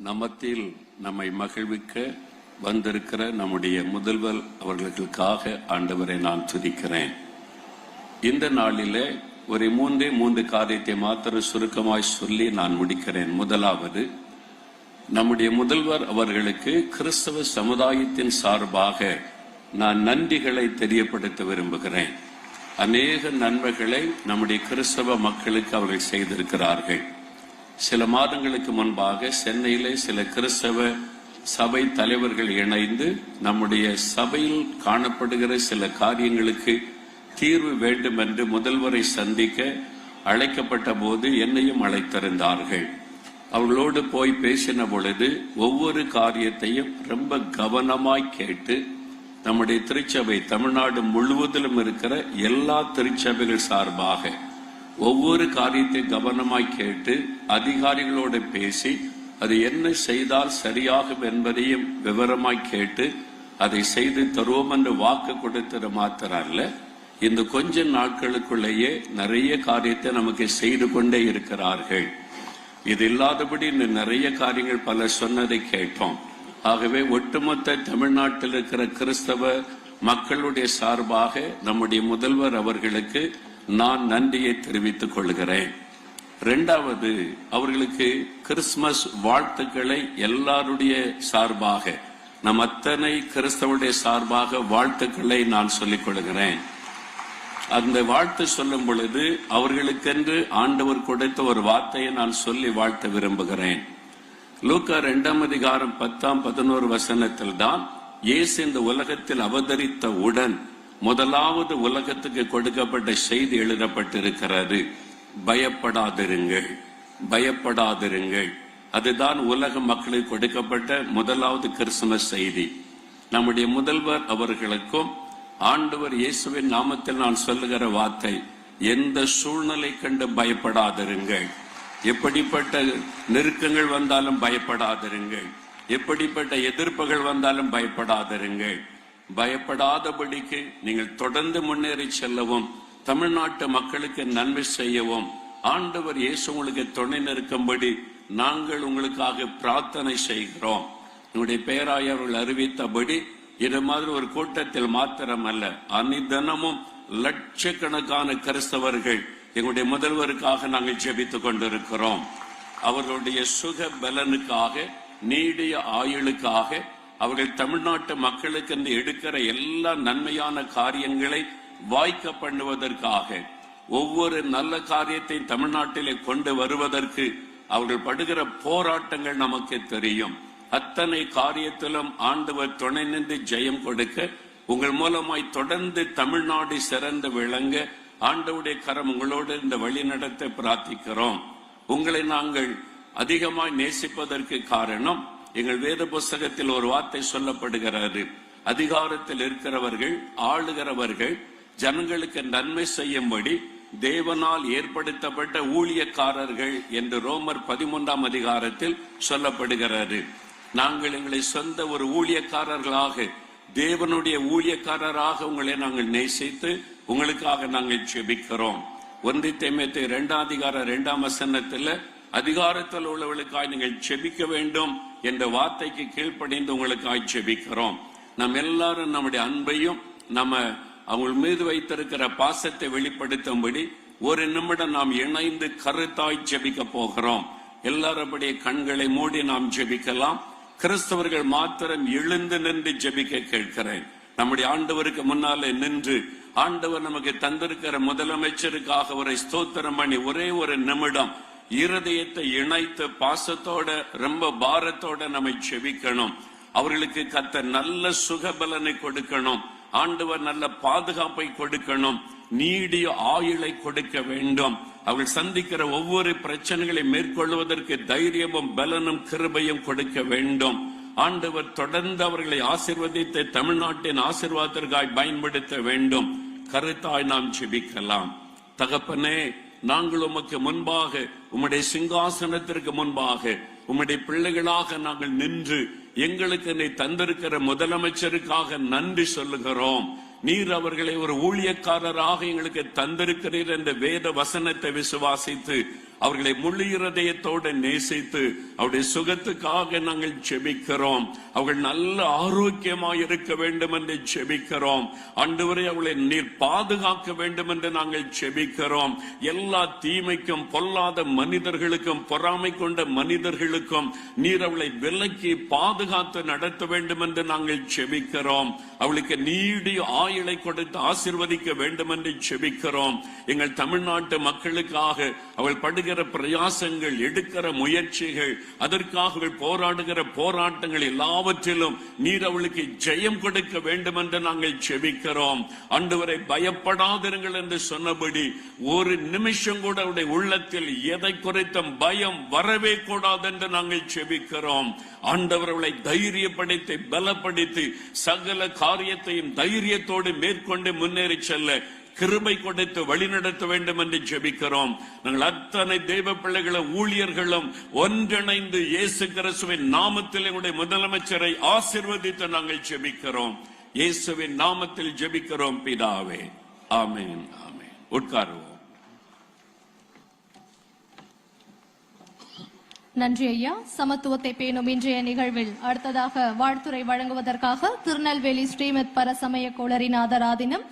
நமத்தில் நம்மை மகிழ்விக்க வந்திருக்கிற நம்முடைய முதல்வர் அவர்களுக்காக ஆண்டவரை நான் துதிக்கிறேன். இந்த நாளிலே ஒரு மூன்று காரியத்தை மாத்திரம் சுருக்கமாய் சொல்லி நான் முடிக்கிறேன். முதலாவது, நம்முடைய முதல்வர் அவர்களுக்கு கிறிஸ்தவ சமுதாயத்தின் சார்பாக நான் நன்றிகளை தெரியப்படுத்த விரும்புகிறேன். அநேக நன்மைகளை நம்முடைய கிறிஸ்தவ மக்களுக்கு அவர்கள் செய்திருக்கிறார்கள். சில மாதங்களுக்கு முன்பாக சென்னையிலே சில கிறிஸ்தவ சபை தலைவர்கள் இணைந்து நம்முடைய சபையில் காணப்படுகிற சில காரியங்களுக்கு தீர்வு வேண்டும் என்று முதல்வரை சந்திக்க அழைக்கப்பட்ட போது என்னையும் அழைத்திருந்தார்கள். அவர்களோடு போய் பேசின பொழுது ஒவ்வொரு காரியத்தையும் ரொம்ப கவனமாய் கேட்டு நம்முடைய திருச்சபை தமிழ்நாடு முழுவதிலும் இருக்கிற எல்லா திருச்சபைகள் சார்பாக ஒவ்வொரு காரியத்தை கவனமாய் கேட்டு அதிகாரிகளோடு பேசி அது என்ன செய்தால் சரியாகும் என்பதையும் விவரமாய் கேட்டு அதை செய்து தருவோம் என்று வாக்கு கொடுத்தது மாத்திரம் அல்ல, இந்த கொஞ்ச நாட்களுக்குள்ளேயே நிறைய காரியத்தை நமக்கு செய்து கொண்டே இருக்கிறார்கள். இது இல்லாதபடி நிறைய காரியங்கள் பல சொன்னதை கேட்டோம். ஆகவே ஒட்டுமொத்த தமிழ்நாட்டில் இருக்கிற கிறிஸ்தவ மக்களுடைய சார்பாக நம்முடைய முதல்வர் அவர்களுக்கு நான் நன்றியை தெரிவித்துக் கொள்கிறேன். இரண்டாவது, அவர்களுக்கு கிறிஸ்துமஸ் வாழ்த்துக்களை எல்லாருடைய சார்பாக நம் அத்தனை கிறிஸ்தவருடைய சார்பாக வாழ்த்துக்களை நான் சொல்லிக் கொள்கிறேன். அந்த வாழ்த்து சொல்லும் பொழுது அவர்களுக்கென்று ஆண்டவர் கொடுத்த ஒரு வார்த்தையை நான் சொல்லி வாழ்த்த விரும்புகிறேன். லூக்கா 2:10-11 வசனத்தில் தான் இயேசு இந்த உலகத்தில் அவதரித்த உடன் முதலாவது உலகத்துக்கு கொடுக்கப்பட்ட செய்தி எழுதப்பட்டிருக்கிறது. பயப்படாதிருங்கள், பயப்படாதிருங்கள். அதுதான் உலக மக்களுக்கு கொடுக்கப்பட்ட முதலாவது கிறிஸ்துமஸ் செய்தி. நம்முடைய முதல்வர் அவர்களுக்கும் ஆண்டவர் இயேசுவின் நாமத்தில் நான் சொல்லுகிற வார்த்தை, எந்த சூழ்நிலை கண்டு பயப்படாதிருங்கள். எப்படிப்பட்ட நெருக்கங்கள் வந்தாலும் பயப்படாதிருங்கள். எப்படிப்பட்ட எதிர்ப்புகள் வந்தாலும் பயப்படாதிருங்கள். பயப்படாதபடிக்கு நீங்கள் தொடர்ந்து முன்னேறி செல்லவும் தமிழ்நாட்டு மக்களுக்கு நன்மை செய்யவும் ஆண்டவர் இயேசு உங்களுக்கு துணை நிற்கும்படி நாங்கள் உங்களுக்காக பிரார்த்தனை செய்கிறோம். உங்களுடைய பேராய அவர்கள் அறிவித்தபடி இது மாதிரி ஒரு கூட்டத்தில் மாத்திரமல்ல, அனிதனமும் லட்சக்கணக்கான கிறிஸ்தவர்கள் எங்களுடைய முதல்வருக்காக நாங்கள் ஜெபித்துக் கொண்டிருக்கிறோம். அவர்களுடைய சுக பலனுக்காக, நீடிய ஆயுளுக்காக, அவர்கள் தமிழ்நாட்டு மக்களுக்கு என்று எடுக்கிற எல்லா நன்மையான காரியங்களை வாய்க்க பண்ணுவதற்காக, ஒவ்வொரு நல்ல காரியத்தை தமிழ்நாட்டிலே கொண்டு வருவதற்கு அவர்கள் படுகிற போராட்டங்கள் நமக்கு தெரியும். அத்தனை காரியத்திலும் ஆண்டவர் துணை நின்று ஜெயம் கொடுக்க உங்கள் மூலமாய் தொடர்ந்து தமிழ்நாடு சிறந்து விளங்க ஆண்டவருடைய கரம் உங்களோடு இந்த வழி நடத்த பிரார்த்திக்கிறோம். உங்களை நாங்கள் அதிகமாய் நேசிப்பதற்கு காரணம், எங்கள் வேத புஸ்தகத்தில் ஒரு வார்த்தை சொல்லப்படுகிறது. அதிகாரத்தில் இருக்கிறவர்கள், ஆளுகிறவர்கள் ஜனங்களுக்கு நன்மை செய்யும்படி தேவனால் ஏற்படுத்தப்பட்ட ஊழியக்காரர்கள் என்று ரோமர் 13ஆம் அதிகாரத்தில் சொல்லப்படுகிறது. நாங்கள் எங்களை சொந்த ஒரு ஊழியக்காரர்களாக, தேவனுடைய ஊழியக்காரராக உங்களை நாங்கள் நேசித்து உங்களுக்காக நாங்கள் ஜெபிக்கிறோம். 1 தீமோத்தேயு 2ஆம் அதிகாரம் 2ஆம் வசனத்தில் அதிகாரத்தில் உள்ளவர்களுக்காக நீங்கள் ஜெபிக்க வேண்டும் என்ற வார்த்தைக்கு கீழ்ப்படிந்து உங்களுக்காக ஜெபிக்கிறோம். நாம் எல்லாரும் நம்முடைய அன்பையும் நம்ம அவங்க மீது வைத்திருக்கிற பாசத்தை வெளிப்படுத்தும்படி ஒரு நிமிடம் நாம் இணைந்து கருத்தாய் ஜெபிக்க போகிறோம். எல்லாருடைய கண்களை மூடி நாம் ஜெபிக்கலாம். கிறிஸ்தவர்கள் மாத்திரம் எழுந்து நின்று ஜெபிக்க கேட்கிறேன். நம்முடைய ஆண்டவருக்கு முன்னாலே நின்று ஆண்டவர் நமக்கு தந்திருக்கிற முதலமைச்சருக்காக அவரை ஸ்தோத்திரம் பண்ணி ஒரே ஒரு நிமிடம் இருதயத்தை இணைத்து பாசத்தோட ரொம்ப பாரத்தோட நம்மை ஜெபிக்கணும். அவர்களுக்கு கர்த்தர் நல்ல சுகபலனை கொடுக்கணும். ஆண்டவர் நல்ல பாதுகாப்பை கொடுக்கணும். நீடிய ஆயுளை கொடுக்க வேண்டும். அவர்கள் சந்திக்கிற ஒவ்வொரு பிரச்சனைகளை மேற்கொள்வதற்கு தைரியமும் பலனும் கிருபையும் கொடுக்க வேண்டும். ஆண்டவர் தொடர்ந்து அவர்களை ஆசீர்வதித்து தமிழ்நாட்டின் ஆசீர்வாதத்திற்காய் பயன்படுத்த வேண்டும். கருத்தாய் நாம் ஜெபிக்கலாம். தகப்பனே, நாங்கள் உமக்கு முன்பாக, உம்முடைய சிங்காசனத்திற்கு முன்பாக உம்முடைய பிள்ளைகளாக நாங்கள் நின்று எங்களுக்கு நீ தந்திருக்கிற முதலமைச்சருக்காக நன்றி சொல்லுகிறோம். நீர் அவர்களை ஒரு ஊழியக்காரராக எங்களுக்கு தந்திருக்கிறீர் என்ற வேத வசனத்தை விசுவாசித்து அவர்களை முழு இருதயத்தோடு நேசித்து அவருடைய சுகத்துக்காக நாங்கள் ஜெபிக்கிறோம். அவர்கள் நல்ல ஆரோக்கியமாய் இருக்க வேண்டும் என்று ஜெபிக்கிறோம். ஆண்டவரே, அவர்களை நீர் பாதுகாக்க வேண்டும் என்று நாங்கள் ஜெபிக்கிறோம். எல்லா தீமைக்கும் பொல்லாத மனிதர்களுக்கும் பொறாமை கொண்ட மனிதர்களுக்கும் நீர் அவளை விலக்கி பாதுகாத்து நடத்த வேண்டும் என்று நாங்கள் ஜெபிக்கிறோம். அவளுக்கு நீடிய ஆயுளை கொடுத்து ஆசீர்வதிக்க வேண்டும் என்று ஜெபிக்கிறோம். எங்கள் தமிழ்நாட்டு மக்களுக்காக அவள் படுகிற பிரயாசங்கள், எடுக்கிற முயற்சிகள், அதற்காக அவள் போராடுகிற போராட்டங்கள் எல்லாவற்றிலும் நீர் அவளுக்கு ஜெயம் கொடுக்க வேண்டும் என்று நாங்கள் ஜெபிக்கிறோம். ஆண்டவரை, பயப்படாதிருங்கள் என்று சொன்னபடி ஒரு நிமிஷம் கூட அவருடைய உள்ளத்தில் எதை குறித்தும் பயம் வரவே கூடாது என்று நாங்கள் ஜெபிக்கிறோம். ஆண்டவர் அவளை தைரியப்படுத்தி பலப்படுத்தி சகல காரியத்தையும் தைரியத்தோடு மேற்கொண்டு முன்னேறி செல்ல கிருபை கொடுத்து வழிநடத்த வேண்டும் என்று ஜெபிக்கிறோம். நாங்கள் அத்தனை தெய்வ பிள்ளைகளும் ஊழியர்களும் ஒன்றிணைந்து இயேசு கிறிஸ்துவின் நாமத்தில் எங்களுடைய முதலமைச்சரை ஆசீர்வதித்து நாங்கள் ஜெபிக்கிறோம். இயேசுவின் நாமத்தில் ஜெபிக்கிறோம் பிதாவே. ஆமென், ஆமென். உட்காருவோம். நன்றி ஐயா. சமத்துவத்தை பேணும் இன்றைய நிகழ்வில் அடுத்ததாக வாழ்த்துரை வழங்குவதற்காக திருநெல்வேலி ஸ்ரீமத் பரசமய கோளரிநாதர் ஆதீனம்